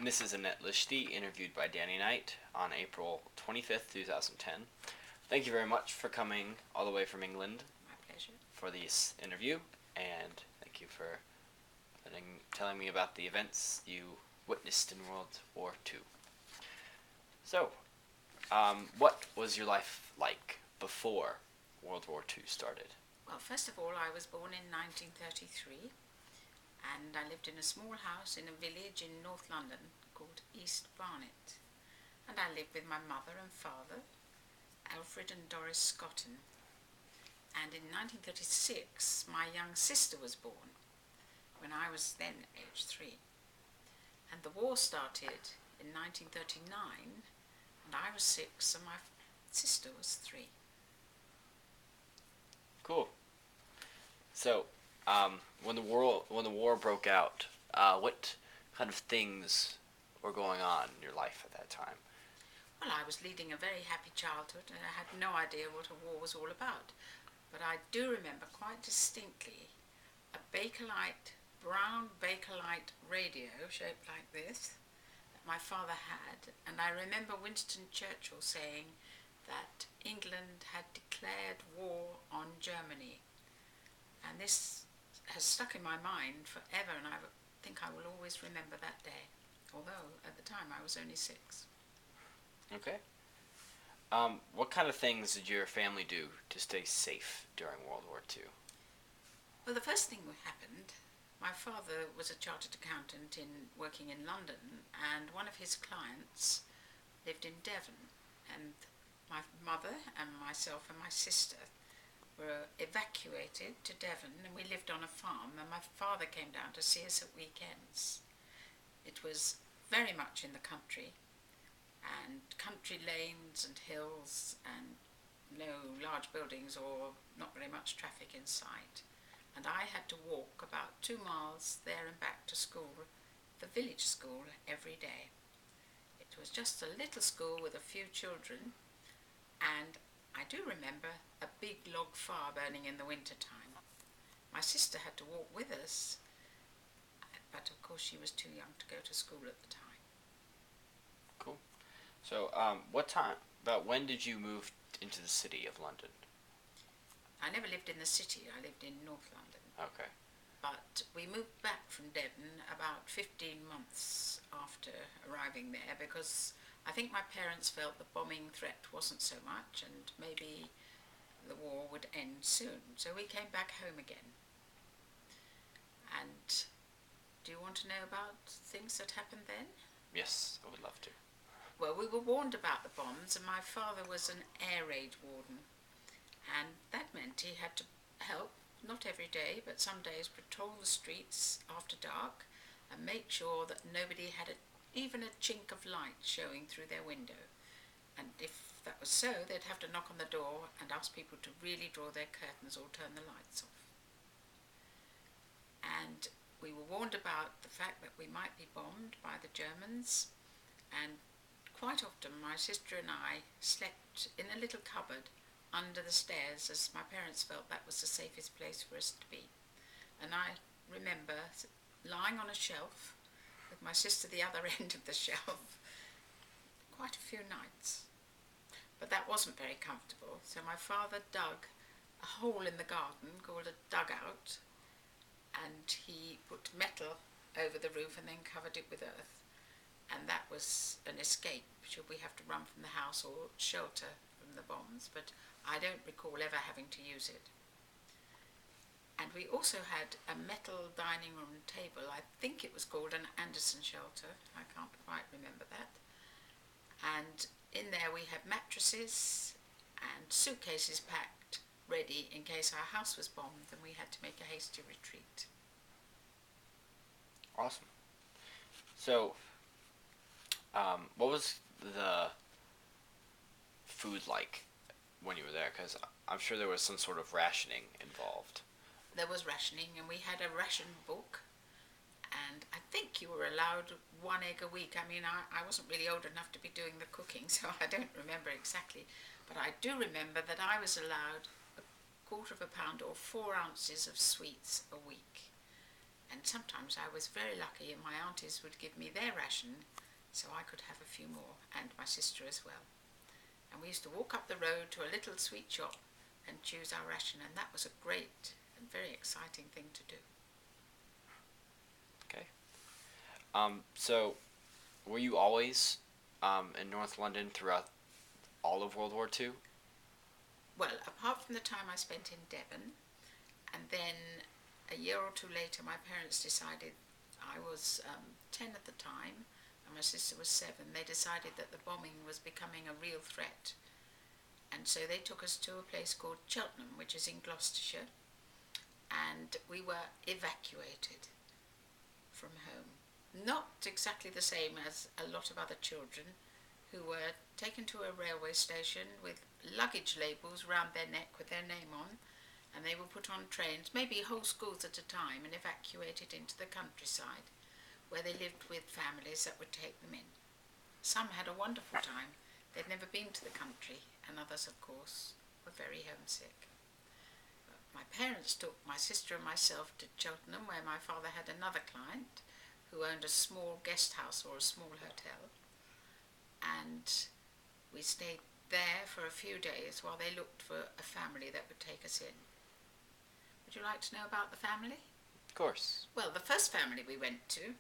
This is Annette Liechti, interviewed by Danny Knight on April 25th, 2010. Thank you very much for coming all the way from England My pleasure. for this interview, and thank you for telling me about the events you witnessed in World War II. So, what was your life like before World War II started? Well, first of all, I was born in 1933, and I lived in a small house in a village in North London called East Barnet. And I lived with my mother and father, Alfred and Doris Scotton. And in 1936, my young sister was born, when I was then age 3. And the war started in 1939, and I was 6, and my sister was 3. Cool. So, when the war broke out, what kind of things were going on in your life at that time? Well, I was leading a very happy childhood, and I had no idea what a war was all about. But I do remember quite distinctly a brown Bakelite radio shaped like this that my father had, and I remember Winston Churchill saying that England had declared war on Germany. And this has stuck in my mind forever, and I think I will always remember that day, although at the time I was only 6. Okay. What kind of things did your family do to stay safe during World War II? Well, the first thing that happened, my father was a chartered accountant working in London, and one of his clients lived in Devon, and my mother and myself and my sister were evacuated to Devon, and we lived on a farm, and my father came down to see us at weekends. It was very much in the country, and country lanes and hills, and no large buildings or not very much traffic in sight. And I had to walk about 2 miles there and back to school, the village school, every day. It was just a little school with a few children, and I do remember a big log fire burning in the winter time. My sister had to walk with us, but of course she was too young to go to school at the time. Cool. So, about when did you move into the city of London? I never lived in the city, I lived in North London. Okay. But we moved back from Devon about 15 months after arriving there, because I think my parents felt the bombing threat wasn't so much, and maybe the war would end soon. So we came back home again. And do you want to know about things that happened then? Yes, I would love to. Well, we were warned about the bombs, and my father was an air raid warden. And that meant he had to help, not every day, but some days patrol the streets after dark and make sure that nobody had even a chink of light showing through their window. And if that was so, they'd have to knock on the door and ask people to really draw their curtains or turn the lights off. And we were warned about the fact that we might be bombed by the Germans, and quite often my sister and I slept in a little cupboard under the stairs, as my parents felt that was the safest place for us to be. And I remember lying on a shelf with my sister the other end of the shelf quite a few nights. But that wasn't very comfortable, so my father dug a hole in the garden called a dugout, and he put metal over the roof and then covered it with earth. And that was an escape should we have to run from the house or shelter from the bombs, but I don't recall ever having to use it. And we also had a metal dining room table. I think it was called an Anderson shelter. I can't quite remember that. And in there we had mattresses and suitcases packed ready in case our house was bombed and we had to make a hasty retreat. Awesome. So, what was the food like when you were there? Because I'm sure there was some sort of rationing involved. There was rationing, and we had a ration book, and I think you were allowed 1 egg a week. I mean, I wasn't really old enough to be doing the cooking, so I don't remember exactly, but I do remember that I was allowed a quarter of a pound or 4 ounces of sweets a week. And sometimes I was very lucky and my aunties would give me their ration so I could have a few more, and my sister as well. And we used to walk up the road to a little sweet shop and choose our ration, and that was a great and very exciting thing to do. Okay. So were you always in North London throughout all of World War II? Well, apart from the time I spent in Devon, and then a year or two later my parents decided, I was 10 at the time and my sister was 7, they decided that the bombing was becoming a real threat, and so they took us to a place called Cheltenham, which is in Gloucestershire, and we were evacuated from home. Not exactly the same as a lot of other children who were taken to a railway station with luggage labels round their neck with their name on, and they were put on trains, maybe whole schools at a time, and evacuated into the countryside where they lived with families that would take them in. Some had a wonderful time. They'd never been to the country, and others, of course, were very homesick. But my parents took my sister and myself to Cheltenham, where my father had another client who owned a small guest house or a small hotel, and we stayed there for a few days while they looked for a family that would take us in. Would you like to know about the family? Of course. Well, the first family we went to,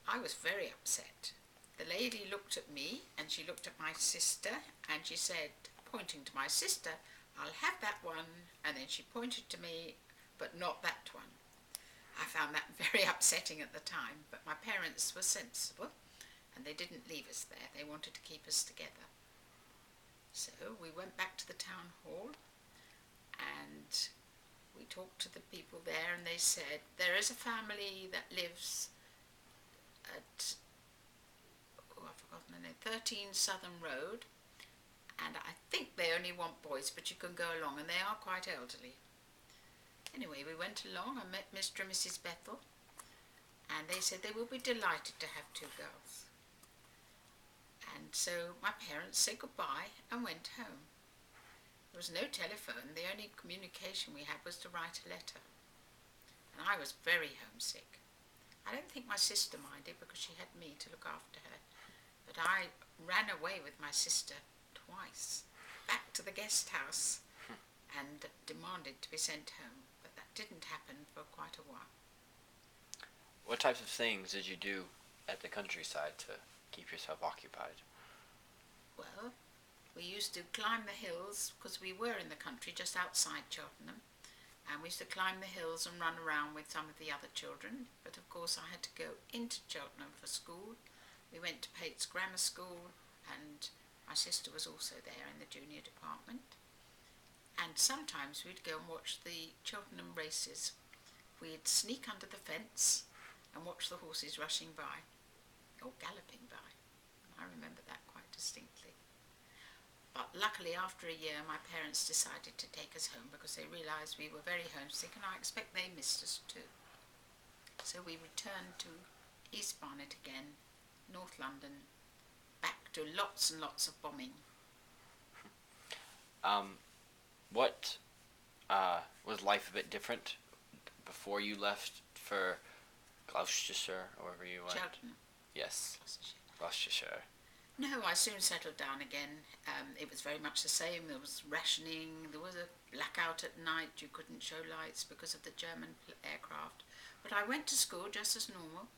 I was very upset. The lady looked at me and she looked at my sister and she said, pointing to my sister, "I'll have that one," and then she pointed to me, "but not that one." I found that very upsetting at the time, but my parents were sensible and they didn't leave us there. They wanted to keep us together. So we went back to the town hall and we talked to the people there, and they said, there is a family that lives at, I've forgotten the name, 13 Southern Road, and I think they only want boys, but you can go along, and they are quite elderly. Anyway, we went along and met Mr. and Mrs. Bethel, and they said they will be delighted to have 2 girls. And so my parents said goodbye and went home. There was no telephone. The only communication we had was to write a letter. And I was very homesick. I don't think my sister minded because she had me to look after her. But I ran away with my sister twice, back to the guest house, and demanded to be sent home. But that didn't happen for quite a while. What types of things did you do at the countryside to keep yourself occupied? Well, we used to climb the hills because we were in the country just outside Cheltenham, and we used to climb the hills and run around with some of the other children. But of course I had to go into Cheltenham for school. We went to Pate's Grammar School, and my sister was also there in the junior department. And sometimes we'd go and watch the Cheltenham races. We'd sneak under the fence and watch the horses rushing by, or galloping by. I remember that quite distinctly. But luckily, after a year, my parents decided to take us home because they realised we were very homesick, and I expect they missed us too. So we returned to East Barnet again, North London, back to lots and lots of bombing. What was life a bit different before you left for Gloucestershire, or wherever you went? Cheltenham. Yes, Gloucestershire. Gloucestershire. No, I soon settled down again. It was very much the same. There was rationing, there was a blackout at night, you couldn't show lights because of the German aircraft. But I went to school just as normal.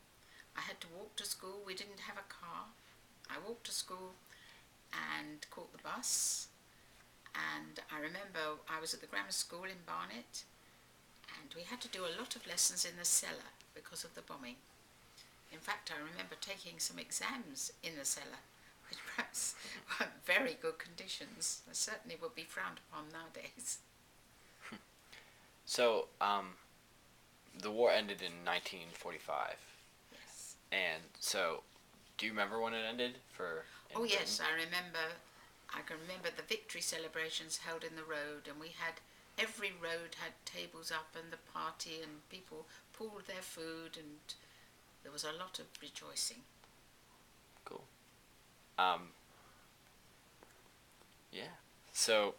I had to walk to school, we didn't have a car. I walked to school and caught the bus. And I remember I was at the grammar school in Barnet, and we had to do a lot of lessons in the cellar because of the bombing. In fact, I remember taking some exams in the cellar, which perhaps weren't very good conditions. They certainly would be frowned upon nowadays. So, the war ended in 1945. Yes. And so, do you remember when it ended? Oh yes, I remember. I can remember the victory celebrations held in the road, and we had, every road had tables up and the party, and people pooled their food, and there was a lot of rejoicing. Cool. Yeah. So,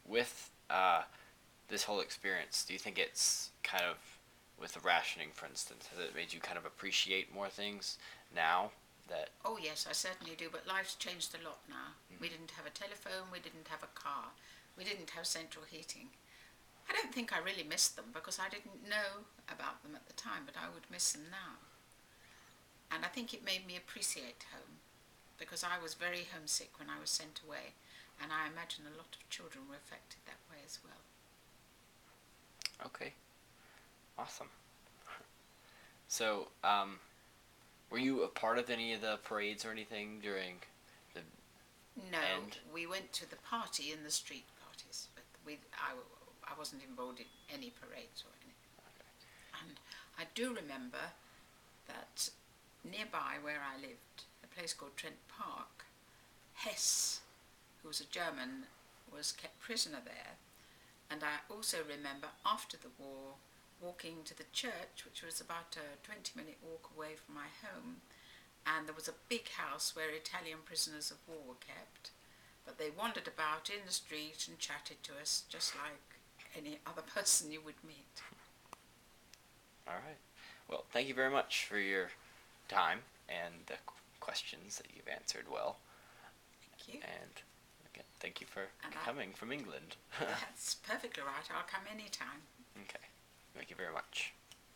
with this whole experience, do you think it's kind of with the rationing, for instance? Has it made you kind of appreciate more things now that? Oh yes, I certainly do, but life's changed a lot now. We didn't have a telephone, we didn't have a car, we didn't have central heating. I don't think I really missed them because I didn't know about them at the time, but I would miss them now. And I think it made me appreciate home because I was very homesick when I was sent away, and I imagine a lot of children were affected that way as well. Okay, awesome. So, were you a part of any of the parades or anything during the No, end? we went to the party in the street parties, but I wasn't involved in any parades or anything. And I do remember that nearby where I lived, a place called Trent Park, Hess, who was a German, was kept prisoner there. And I also remember after the war walking to the church, which was about a 20-minute walk away from my home, and there was a big house where Italian prisoners of war were kept, but they wandered about in the street and chatted to us just like any other person you would meet. All right. Well, thank you very much for your time and the questions that you've answered well. Thank you. And again, thank you for And coming from England. That's perfectly right. I'll come anytime. Okay. Thank you very much.